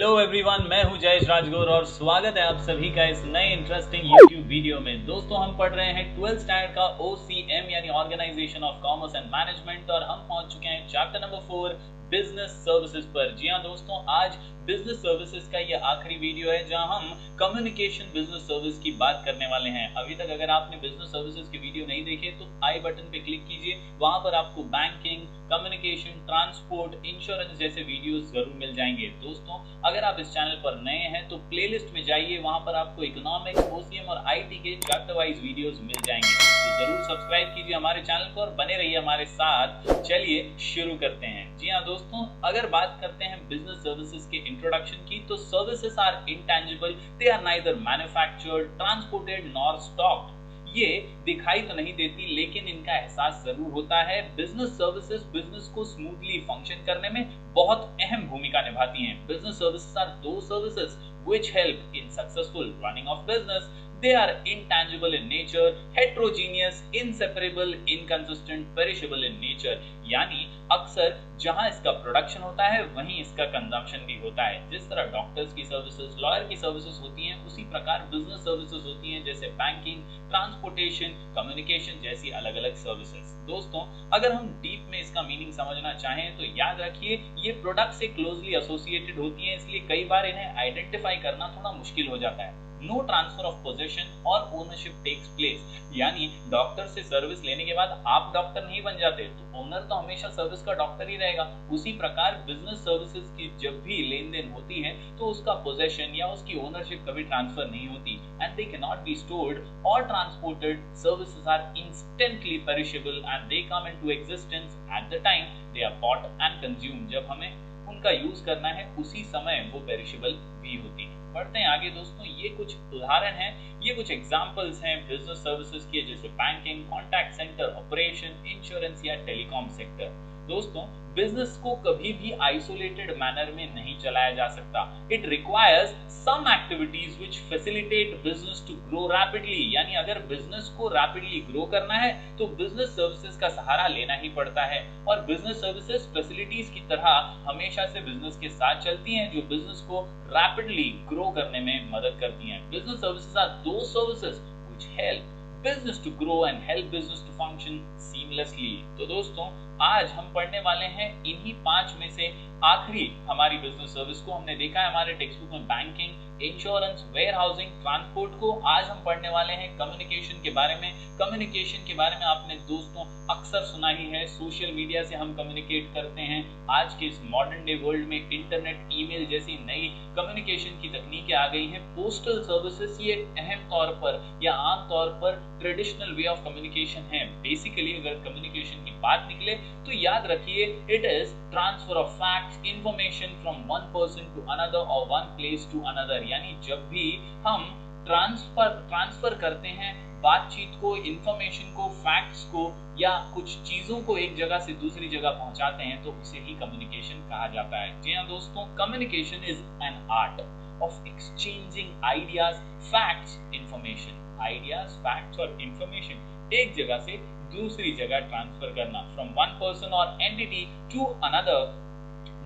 Hello everyone, मैं हूं जयेश राजगौर और स्वागत है आप सभी का इस नए इंटरेस्टिंग YouTube वीडियो में। दोस्तों, हम पढ़ रहे हैं 12th स्टैंडर्ड का OCM यानी organisation of commerce and management और हम पहुंच चुके हैं चैप्टर नंबर 4 बिजनेस सर्विसेज पर। जी हां दोस्तों, आज बिजनेस सर्विसेज का ये आखिरी वीडियो है जहां हम कम्युनिकेशन बिजनेस सर्विस की बात करने वाले हैं। अभी तक अगर आपने बिजनेस सर्विसेज के वीडियो नहीं देखे तो आई बटन पे क्लिक कीजिए, वहां पर आपको बैंकिंग, कम्युनिकेशन, ट्रांसपोर्ट, इंश्योरेंस जैसे वीडियोस जरूर मिल जाएंगे। दोस्तों, अगर आप इस चैनल पर नए हैं तो प्लेलिस्ट में जाइए, वहां पर आपको इकोनॉमिक्स, OCM और IT के चैप्टर वाइज वीडियोस मिल जाएंगे। तो जरूर सब्सक्राइब कीजिए हमारे चैनल को और बने रहिए हमारे साथ। चलिए शुरू करते हैं। जी हाँ दोस्तों, अगर बात करते हैं बिजनेस सर्विसेज के इंट्रोडक्शन की तो services are intangible, they are neither manufactured, transported nor stocked. ये दिखाई तो नहीं देती लेकिन इनका एहसास जरूर होता है। बिजनेस सर्विसेज बिजनेस को स्मूथली फंक्शन करने में बहुत अहम भूमिका निभाती हैं। बिजनेस सर्विसेज आर दो services which help in successful running of business. They are intangible in nature, heterogeneous, inseparable, inconsistent, perishable in nature. यानी अक्सर जहां इसका प्रोडक्शन होता है वहीं इसका कंजम्पशन भी होता है। जिस तरह डॉक्टर्स की सर्विसेज, लॉयर की सर्विसेज होती हैं, उसी प्रकार बिजनेस सर्विसेज होती हैं, जैसे बैंकिंग, ट्रांसपोर्टेशन, कम्युनिकेशन जैसी अलग अलग सर्विसेज। दोस्तों, अगर हम डीप में इसका मीनिंग समझना चाहें तो याद रखिए ये प्रोडक्ट से क्लोजली एसोसिएटेड होती हैं, इसलिए कई बार इन्हें आइडेंटिफाई करना थोड़ा मुश्किल हो जाता है। नो ट्रांसफर ऑफ पोजीशन और ओनरशिप टेक्स प्लेस, यानी डॉक्टर से सर्विस लेने के बाद आप डॉक्टर नहीं बन जाते, तो ओनर तो हमेशा सर्विस का डॉक्टर ही रहेगा। उसी प्रकार बिजनेस सर्विसेज की जब भी लेन देन होती है तो उसका पोजेशन या उसकी ओनरशिप कभी ट्रांसफर नहीं होती and they can not be stored और transported. Services are instantly perishable and they come into existence at the time they are bought and consume. जब हमें उनका यूज करना है उसी समय वो पेरिशेबल भी होती है। बढ़ते हैं आगे दोस्तों, ये कुछ उदाहरण हैं, ये कुछ एग्जांपल्स हैं बिजनेस सर्विसेज के, जैसे banking, contact centre, operation, insurance या टेलीकॉम सेक्टर। दोस्तों, बिजनेस को कभी भी आइसोलेटेड मैनर में नहीं चलाया जा सकता। It requires some activities which facilitate business to grow rapidly, यानी अगर बिजनेस को रैपिडली ग्रो करना है तो बिजनेस सर्विसेज का सहारा लेना ही पड़ता है। और बिजनेस सर्विसेज फैसिलिटीज की तरह हमेशा से बिजनेस के साथ चलती हैं, जो बिजनेस को रैपिडली ग्रो करने में मदद करती हैं। बिजनेस सर्विसेज आर दो services which help business to grow and help business to function seamlessly। तो दोस्तों, आज हम पढ़ने वाले हैं इन्हीं 5 में से आखिरी हमारी बिजनेस सर्विस को। हमने देखा है हमारे टेक्स्ट बुक में banking, insurance, warehousing, transport को। आज हम पढ़ने वाले हैं कम्युनिकेशन के बारे में। कम्युनिकेशन के बारे में आपने दोस्तों अक्सर सुना ही है, सोशल मीडिया से हम कम्युनिकेट करते हैं। आज के इस मॉडर्न डे वर्ल्ड में इंटरनेट, ईमेल जैसी नई कम्युनिकेशन की तकनीकें आ गई हैं। पोस्टल सर्विसेज ये अहम तौर पर या आम तौर पर ट्रेडिशनल वे ऑफ कम्युनिकेशन है। बेसिकली अगर कम्युनिकेशन की बात निकले तो याद रखिए it is transfer of facts, information from one person to another और वन प्लेस टू अनदर। यानी जब भी हम ट्रांसफर करते हैं बातचीत को, इंफॉर्मेशन को, फैक्ट्स को या कुछ चीजों को एक जगह से दूसरी जगह पहुंचाते हैं तो उसे ही कम्युनिकेशन कहा जाता है। जी हाँ दोस्तों, communication is an art of exchanging ideas, facts, information. Ideas, facts और इंफॉर्मेशन एक जगह से दूसरी जगह ट्रांसफर करना, फ्रॉम वन पर्सन और entity to another.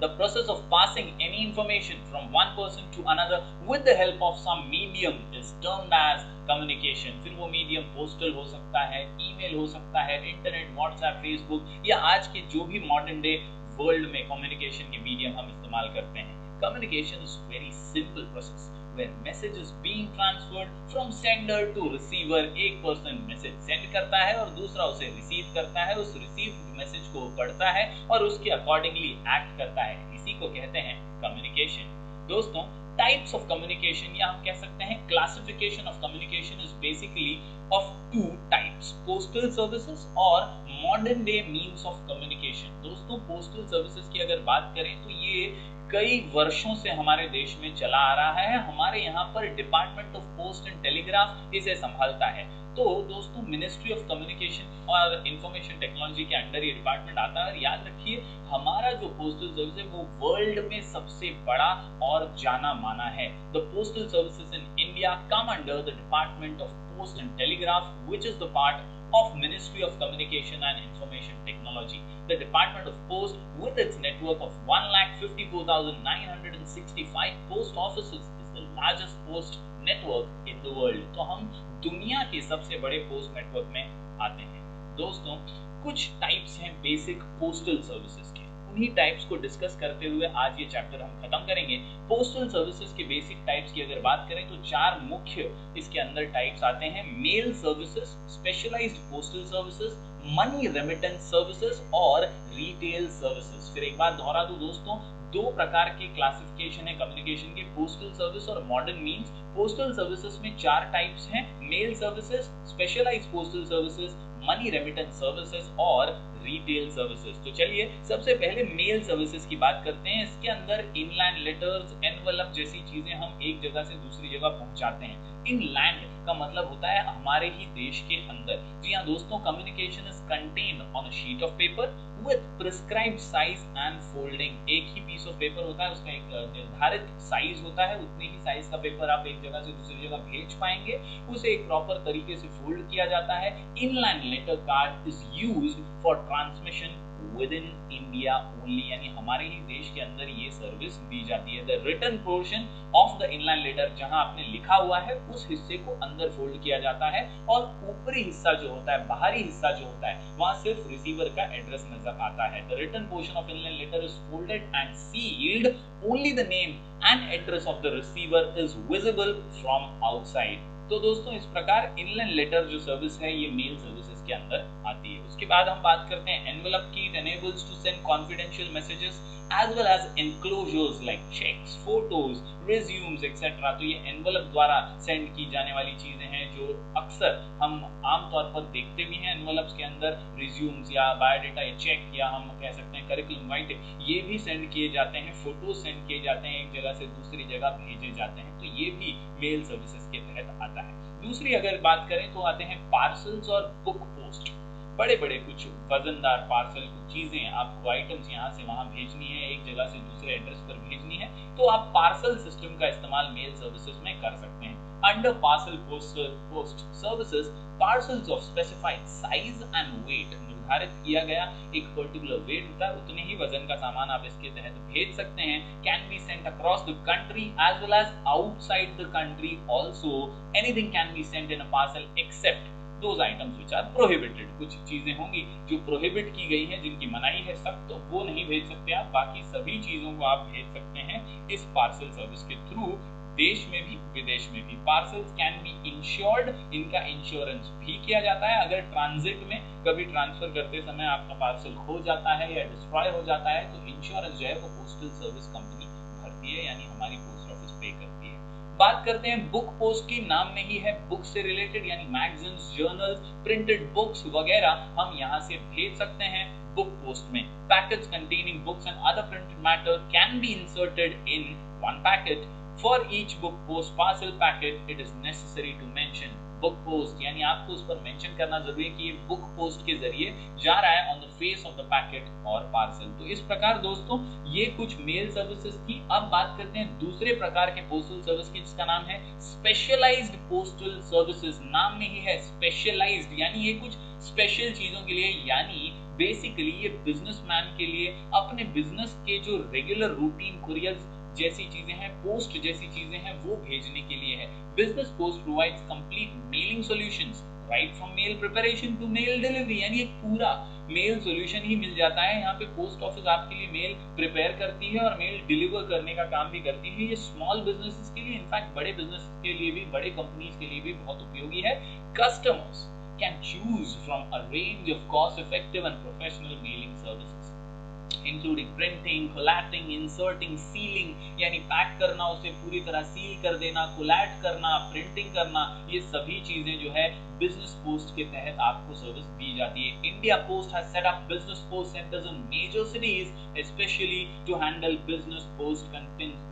The process of passing any information from one person to another with the help of some medium is termed as communication। फिर वो मीडियम पोस्टल हो सकता है, ईमेल हो सकता है, इंटरनेट, व्हाट्सएप, फेसबुक या आज के जो भी मॉडर्न डे वर्ल्ड में कम्युनिकेशन के मीडियम हम इस्तेमाल करते हैं। Communication is very simple process where message is being transferred from sender to receiver। एक पर्सन मैसेज सेंड करता है और दूसरा उसे रिसीव करता है, उस रिसीव्ड मैसेज को पढ़ता है और उसके अकॉर्डिंगली एक्ट करता है। इसी को कहते हैं कम्युनिकेशन। दोस्तों, टाइप्स ऑफ कम्युनिकेशन या हम कह सकते हैं classification of communication is basically of 2 types, postal services और modern day means of communication. दोस्तों, पोस्टल सर्विसेज की अगर बात करें तो ये कई वर्षों से हमारे देश में चला आ रहा है। हमारे यहाँ पर department of post and telegraph इसे संभालता है। तो दोस्तों, मिनिस्ट्री ऑफ कम्युनिकेशन और इंफॉर्मेशन टेक्नोलॉजी के अंडर ये डिपार्टमेंट आता है। और याद रखिए हमारा जो पोस्टल सर्विस है वो वर्ल्ड में सबसे बड़ा और जाना माना है। The postal services in India come under the department of post and telegraph which is the part of Ministry of Communication and Information Technology. The Department of Post, with its network of 1,54,965 post offices, is the largest post network in the world. तो हम दुनिया के सबसे बड़े post network में आते हैं। दोस्तों, कुछ टाइप्स हैं बेसिक पोस्टल सर्विसेज के, उन्हीं टाइप्स को डिस्कस करते हुए आज ये चैप्टर हम खत्म करेंगे। पोस्टल सर्विसेज के बेसिक टाइप्स की अगर बात करें तो चार मुख्य इसके अंदर टाइप्स आते हैं: mail services, specialised postal services, money remittance services और रिटेल सर्विसेज। फिर एक बार दोहरा दूं दोस्तों, दो प्रकार के क्लासिफिकेशन है कम्युनिकेशन के, पोस्टल सर्विस और मॉडर्न मीन्स। पोस्टल सर्विसेज में चार टाइप्स हैं: mail services, specialised postal services, money remittance services और रिटेल सर्विसेज। तो चलिए सबसे पहले मेल सर्विसेज की बात करते हैं। इसके अंदर इनलैंड लेटर्स, एनवेलप जैसी चीजें हम एक जगह से दूसरी जगह पहुंचाते हैं। इनलैंड का मतलब होता है हमारे ही देश के अंदर। जी हाँ दोस्तों, communication is contained on a sheet of paper with prescribed size and folding. एक ही पीस ऑफ पेपर होता है, उसका एक निर्धारित साइज होता है, उतने ही साइज का पेपर आप एक जगह से दूसरी जगह भेज पाएंगे। उसे एक प्रॉपर तरीके से फोल्ड किया जाता है। Inland letter card is used for transmission within India only, यानी हमारे ही देश के अंदर ये सर्विस दी जाती है। The written portion of the inland letter, जहां आपने लिखा हुआ है उस हिस्से को अंदर फोल्ड किया जाता है और ऊपरी हिस्सा जो होता है, बाहरी हिस्सा जो होता है, वहां सिर्फ रिसीवर का एड्रेस नजर आता है। The written portion of inland letter is folded and sealed, only the name and address of the receiver is visible from outside. तो दोस्तों इस प्रकार इनलैंड लेटर जो सर्विस है ये मेल सर्विसेज के अंदर आती है। उसके बाद हम बात करते हैं एनवेलप की। It enables to send confidential messages as well as enclosures like checks, photos, resumes etc. तो ये एनवेलप द्वारा सेंड की जाने वाली चीजें हैं जो अक्सर हम आमतौर पर देखते भी हैं। एनवेलप्स के अंदर रिज्यूम्स या बायोडाटा या चेक या हम कह सकते हैं करिकुलम वाइटे, ये भी सेंड किए जाते हैं, फोटो सेंड किए जाते हैं, एक जगह से दूसरी जगह भेजे जाते हैं। तो ये भी मेल सर्विसेज के तहत आता है। दूसरी अगर बात करें तो आते हैं पार्सल्स और बुक पोस्ट। बड़े बड़े कुछ वजनदार पार्सल, कुछ चीजें आपको आइटम्स यहाँ से वहां भेजनी है, एक जगह से दूसरे एड्रेस पर भेजनी है, तो आप पार्सल सिस्टम का इस्तेमाल मेल सर्विसेज में कर सकते हैं। Under parcel post services, parcels of specified size and weight, निर्धारित किया गया एक पर्टिकुलर वेट होता है, उतने ही वजन का सामान आप इसके तहत भेज सकते हैं। Can be sent across the country as well as outside the country also. Anything can be sent in a parcel except those items which are prohibited। कुछ चीजें होंगी जो प्रोहिबिट की गई हैं, जिनकी मनाही है सख्त, तो वो नहीं भेज सकते आप। बाकी सभी चीजों को आप भेज सकते हैं इस पार्सल सर्विस के थ्रू, देश में भी विदेश में भी। पार्सल्स कैन बी इंश्योर्ड, इनका इंश्योरेंस भी किया जाता है। अगर ट्रांजिट में कभी ट्रांसफर करते समय आपका पार्सल खो जाता है या डिस्ट्रॉय हो जाता है तो इंश्योरेंस जो है वो पोस्टल सर्विस कंपनी भरती है, यानी हमारी पोस्ट ऑफिस पे करती है। बात करते हैं बुक पोस्ट की। नाम में ही है बुक से रिलेटेड, यानी मैगजीन्स, जर्नल्स, प्रिंटेड बुक्स वगैरह हम यहाँ से भेज सकते हैं बुक पोस्ट में। Packets containing books and other printed matter can be inserted in one packet. For each book post parcel packet it is necessary to mention book post, यानी आपको उस पर मेंशन करना जरूरी है कि ये बुक पोस्ट के जरिए जा रहा है on the face of the packet और पार्सल। तो इस प्रकार दोस्तों ये कुछ मेल सर्विसेज थी। अब बात करते हैं दूसरे प्रकार के पोस्टल सर्विस की, जिसका नाम है स्पेशलाइज्ड पोस्टल सर्विसेज। नाम में ही है स्पेशलाइज्ड, यानी ये कुछ स्पेशल चीजों के लिए, यानी बेसिकली ये बिजनेसमैन के लिए अपने बिजनेस के जो रेगुलर रूटीन कुरियर्स जैसी चीजें हैं, पोस्ट जैसी चीजें हैं, वो भेजने के लिए है। Business post provides complete mailing solutions right from mail preparation to mail delivery, यानी एक पूरा मेल सॉल्यूशन ही मिल जाता है। यहाँ पे पोस्ट ऑफिस आपके लिए मेल प्रिपेयर करती है और मेल डिलीवर करने का काम भी करती है। ये स्मॉल बिजनेसेस के लिए, इनफैक्ट बड़े बिजनेस के लिए भी, बड़े कंपनीज के लिए भी बहुत उपयोगी है। Customers can choose from a range of cost effective and professional mailing services including printing, collating, inserting, sealing, यानी पैक करना, उसे पूरी तरह सील कर देना, कोलैट करना, प्रिंटिंग करना, ये सभी चीजें जो है बिजनेस पोस्ट के तहत आपको सर्विस दी जाती है। India post has set up business post centres in major cities specially to handle business post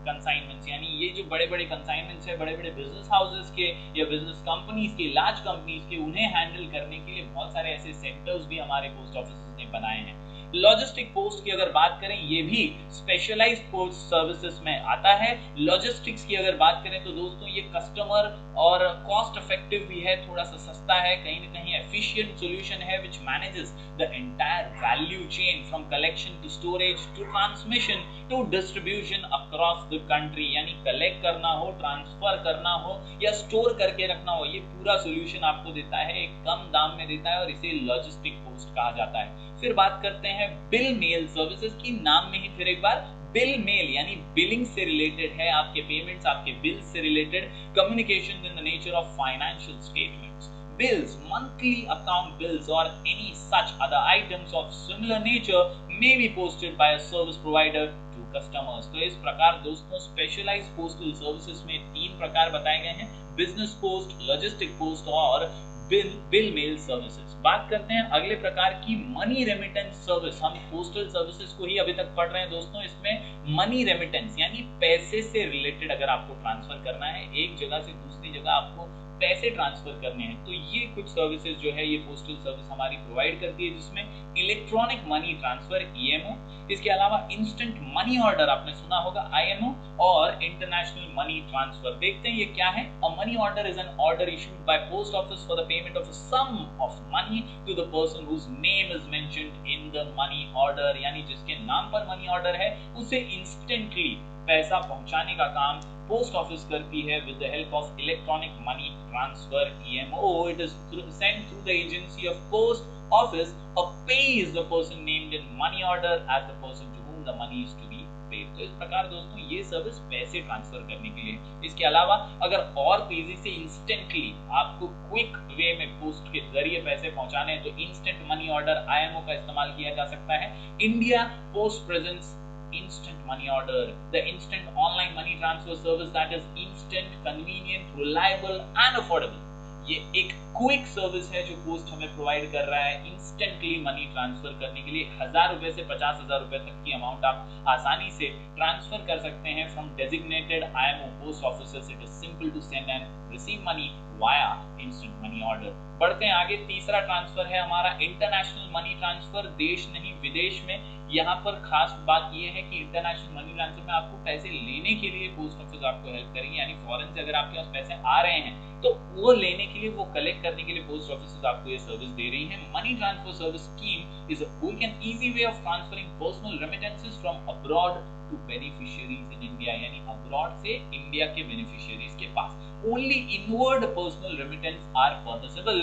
consignments, यानी ये जो बड़े-बड़े कंसाइनमेंट्स है, बड़े-बड़े बिजनेस हाउसेस के या बिजनेस कंपनीज के, लार्ज कंपनीज के, उन्हें हैंडल करने के लिए बहुत सारे ऐसे सेंटर्स भी हमारे पोस्ट ऑफिस ने बनाए हैं। लॉजिस्टिक पोस्ट की अगर बात करें, ये भी स्पेशलाइज्ड पोस्ट सर्विसेज में आता है। लॉजिस्टिक्स की अगर बात करें तो दोस्तों ये कस्टमर और कॉस्ट इफेक्टिव भी है, थोड़ा सा सस्ता है, कहीं ना कहीं एफिशिएंट सॉल्यूशन है which manages the entire value chain from collection to storage to transmission to distribution across the country. यानी कलेक्ट करना हो, ट्रांसफर करना हो या स्टोर करके रखना हो, ये पूरा सॉल्यूशन आपको देता है, एक कम दाम में देता है और इसे लॉजिस्टिक पोस्ट कहा जाता है। फिर बात करते हैं बिल मेल सर्विसेज की। नाम में ही फिर एक बार बिल मेल यानी बिलिंग से रिलेटेड है, आपके पेमेंट्स, आपके बिल्स से related communication in the nature of financial statements, bills, monthly account bills or any such other items of similar nature may be posted by a service provider to customers। तो इस प्रकार दोस्तों specialised postal services में 3 प्रकार बताए गए हैं, business post, logistic post और बिल मेल सर्विसेज। बात करते हैं अगले प्रकार की, मनी रेमिटेंस सर्विस। हम पोस्टल सर्विसेज को ही अभी तक पढ़ रहे हैं दोस्तों, इसमें मनी रेमिटेंस यानी पैसे से रिलेटेड अगर आपको ट्रांसफर करना है, एक जगह से दूसरी जगह आपको पैसे ट्रांसफर करने हैं, तो ये कुछ सर्विसेज जो है ये पोस्टल सर्विस हमारी प्रोवाइड करती है, जिसमें इलेक्ट्रॉनिक मनी ट्रांसफर ईएमओ, इसके अलावा इंस्टेंट मनी ऑर्डर आपने सुना होगा आईएमओ, और इंटरनेशनल मनी ट्रांसफर। देखते हैं ये क्या है। A money order is an order issued by post office for the payment of a sum of money to the person whose name is mentioned in the money order. यानी जिसके नाम पर money order है उसे instantly पैसा पहुंचाने का काम पोस्ट ऑफिस करती है with the help of electronic money transfer EMO. It is sent through the agency of post office or pays the person named in money order as the person to whom the money is to be paid। तो इस प्रकार दोस्तों ये service पैसे transfer करने के लिए। इसके अलावा अगर और तेजी से इंस्टेंटली आपको क्विक वे में पोस्ट के जरिए पैसे पहुंचाने हैं तो इंस्टेंट मनी ऑर्डर IMO का इस्तेमाल किया जा सकता है। India post presents instant money order, the instant online money transfer service that is instant, convenient, reliable and affordable। ये एक क्विक सर्विस है जो पोस्ट हमें प्रोवाइड कर रहा है इंस्टेंटली मनी ट्रांसफर करने के लिए। 1000 रुपए से 50,000 रुपए तक की अमाउंट आप आसानी से ट्रांसफर कर सकते हैं from designated IMO post offices. It is simple to send and receive money via instant money order. बढ़ते हैं आगे, तीसरा ट्रांसफर है हमारा इंटरनेशनल मनी ट्रांसफर, देश नहीं विदेश में। यहाँ पर खास बात यह है कि इंटरनेशनल मनी ट्रांसफर में आपको पैसे लेने के लिए पोस्ट ऑफिस आपको हेल्प करेंगे, यानी फॉरेन से अगर आपके पास पैसे आ रहे हैं तो वो लेने के लिए, वो कलेक्ट करने के लिए पोस्ट ऑफिस आपको ये सर्विस दे रही है। Money transfer service scheme is a quick and easy way of transferring personal remittances from abroad to beneficiaries in India. यानी अब्रॉड से इंडिया के बेनिफिशियरीज के पास only inward personal remittance are permissible।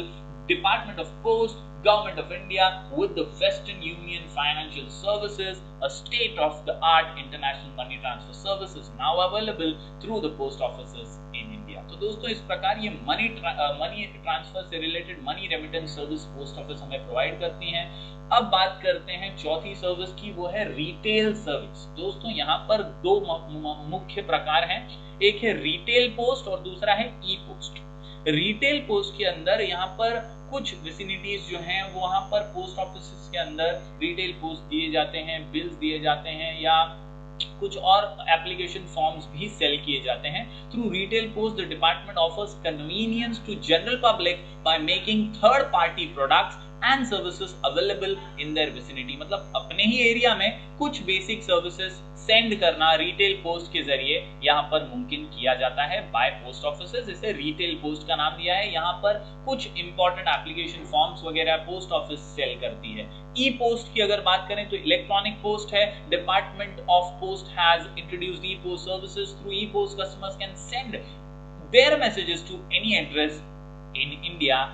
Department of Post, Government of India with the Western Union Financial Services, a state-of-the-art international money transfer service is now available through the post offices in India। तो दोस्तों इस प्रकार ये money transfer से related money remittance service post office हमें provide करती हैं। अब बात करते हैं चौथी सर्विस की, वो है रिटेल सर्विस। दोस्तों यहाँ पर 2 मुख्य प्रकार हैं, एक है रिटेल पोस्ट और दूसरा है ई पोस्ट। रिटेल पोस्ट के अंदर यहाँ पर कुछ विसिनिटीज जो हैं वहां पर पोस्ट ऑफिस के अंदर रिटेल पोस्ट दिए जाते हैं, बिल्स दिए जाते हैं या कुछ और एप्लीकेशन फॉर्म्स भी सेल किए जाते हैं। Through retail post the department offers convenience to general public by making third party products and services available in their vicinity. मतलब अपने ही एरिया में कुछ बेसिक सर्विसेज सेंड करना रिटेल पोस्ट के जरिए यहाँ पर मुमकिन किया जाता है बाय पोस्ट ऑफिसेज। इसे रिटेल पोस्ट का नाम दिया है। यहाँ पर कुछ इंपॉर्टेंट एप्लीकेशन फॉर्म्स वगैरह पोस्ट ऑफिस सेल करती है। ई पोस्ट की अगर बात करें तो इलेक्ट्रॉनिक पोस्ट है। Department of post has introduced e post services. Through e post customers can send their messages to any address in India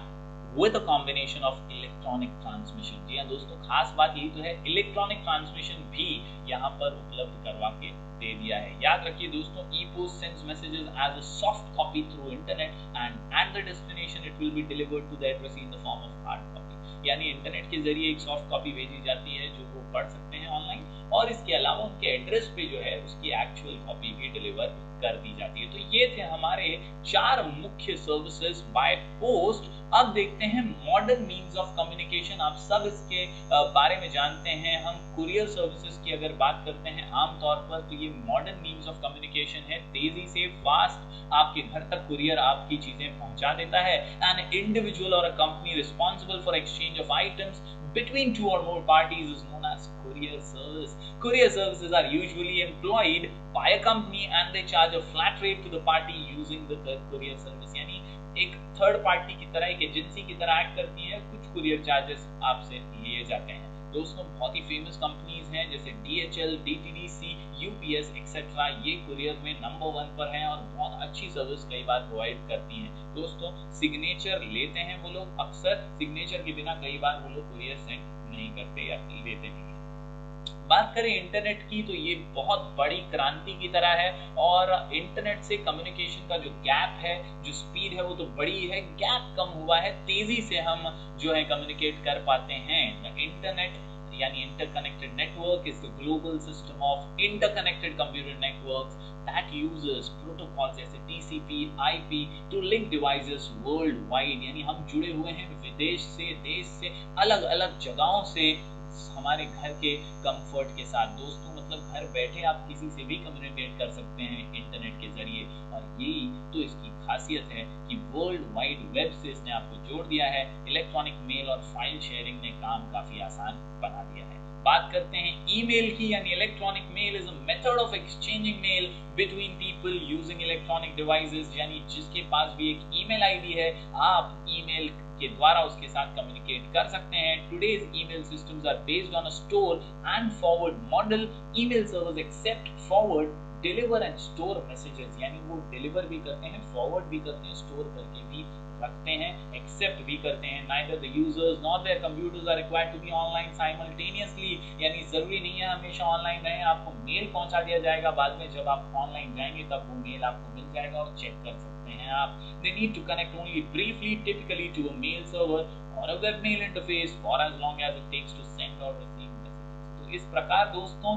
with a combination of electronic transmission। जी हाँ दोस्तों, खास बात यही तो है, इलेक्ट्रॉनिक ट्रांसमिशन भी यहाँ पर उपलब्ध करवा के दे दिया है। याद रखिए दोस्तों, e post sends messages as a soft copy through internet and at the destination it will be delivered to the address in the form of hard copy. यानी इंटरनेट के जरिए एक सॉफ्ट कॉपी भेजी जाती है जो वो पढ़ सकते हैं ऑनलाइन, और इसके अलावा उनके एड्रेस पे जो है उसकी एक्चुअल कॉपी भी डिलीवर कर दी जाती है। तो ये थे हमारे 4 मुख्य सर्विसेज बाय पोस्ट। अब देखते हैं मॉडर्न मीन्स ऑफ कम्युनिकेशन। आप सब इसके बारे में जानते हैं। हम कुरियर सर्विसेज की अगर बात करते हैं आमतौर पर, तो ये modern means of communication communication है, तेजी से फास्ट आपके घर तक कुरियर आपकी चीजें पहुंचा देता है। एन इंडिविजुअल और a company responsible for exchange of items between two or more parties is known as courier service. Courier services are usually employed by a company and they charge a flat rate to the party using the courier service. यानी एक third party की तरह, एक agency की तरह act करती है, कुछ कुरियर चार्जेस आपसे लिए जाते हैं। दोस्तों बहुत ही फेमस कंपनीज हैं जैसे DHL, DTDC, UPS एक्सेट्रा, ये कुरियर में नंबर 1 पर हैं और बहुत अच्छी सर्विस कई बार प्रोवाइड करती हैं। दोस्तों सिग्नेचर लेते हैं वो लोग, अक्सर सिग्नेचर के बिना कई बार वो लोग कुरियर सेंड नहीं करते या लेते नहीं। बात करें इंटरनेट की तो ये बहुत बड़ी क्रांति की तरह है और इंटरनेट से कम्युनिकेशन का जो गैप है, जो स्पीड है वो तो बड़ी है, गैप कम हुआ है, तेजी से हम जो है कम्युनिकेट कर पाते हैं। इंटरनेट यानी interconnected network is the global system of interconnected computer networks that uses protocol जैसे TCP, IP to link devices world wide. यानी हम जुड़े हुए हैं विदेश से, देश से, अलग अलग जगहों से हमारे घर के कंफर्ट के साथ। दोस्तों मतलब घर बैठे आप किसी से भी कम्युनिकेट कर सकते हैं इंटरनेट के जरिए और यही तो इसकी खासियत है कि वर्ल्ड वाइड वेब से इसने आपको जोड़ दिया है। इलेक्ट्रॉनिक मेल और फाइल शेयरिंग ने काम काफी आसान बना दिया है। बात करते हैं ईमेल की, यानी electronic mail is a method of exchanging mail between people using electronic devices. यानी जिसके पास भी एक ईमेल आईडी है, आप ईमेल के द्वारा उसके साथ कम्युनिकेट कर सकते हैं। Today's email systems are based on a store and forward model. Email servers accept, forward, deliver and store messages. यानी वो डिलीवर भी करते हैं, फॉरवर्ड भी करते हैं, स्टोर करके भी रखते हैं, एक्सेप्ट भी करते हैं। Neither the users nor their computers are required to be online simultaneously. यानी जरूरी नहीं है हमेशा ऑनलाइन रहें, आपको मेल पहुंचा दिया जाएगा, बाद में जब आप ऑनलाइन जाएंगे तब वो मेल आपको मिल जाएगा और चेक कर सकते हैं आप। They need to connect only briefly, typically to a mail server or a webmail interface for as long as it takes to send or receive messages. तो इस प्रकार दोस्तों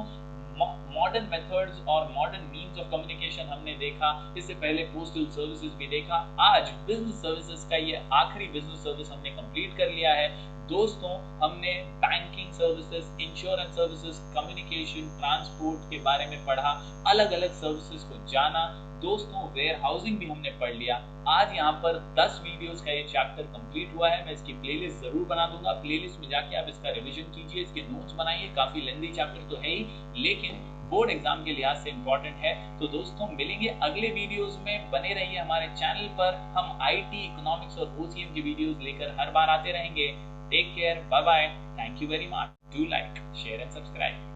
मॉडर्न मेथड्स और मॉडर्न मीन्स ऑफ कम्युनिकेशन हमने देखा। इससे पहले postal services भी देखा, आज बिजनेस सर्विसेज का ये आखिरी बिजनेस सर्विस हमने कंप्लीट कर लिया है। दोस्तों हमने banking services, insurance services, communication, transport के बारे में पढ़ा, अलग अलग सर्विसेज को जाना। दोस्तों वेयर हाउसिंग भी हमने पढ़ लिया। आज यहाँ पर 10 वीडियोस का ये चैप्टर कंप्लीट हुआ है। मैं इसकी प्लेलिस्ट जरूर बना दूंगा, प्लेलिस्ट में जाके आप इसका रिवीजन कीजिए, इसके नोट्स बनाइए। काफी लेंथी चैप्टर तो है ही, लेकिन बोर्ड एग्जाम के लिहाज से इंपॉर्टेंट है। तो दोस्तों मिलेंगे अगले वीडियोस में, बने रहिए हमारे चैनल पर। हम IT, इकोनॉमिक्स और OCM की वीडियोस लेकर हर बार आते रहेंगे। Take care, bye bye, thank you very much, do like, share and subscribe.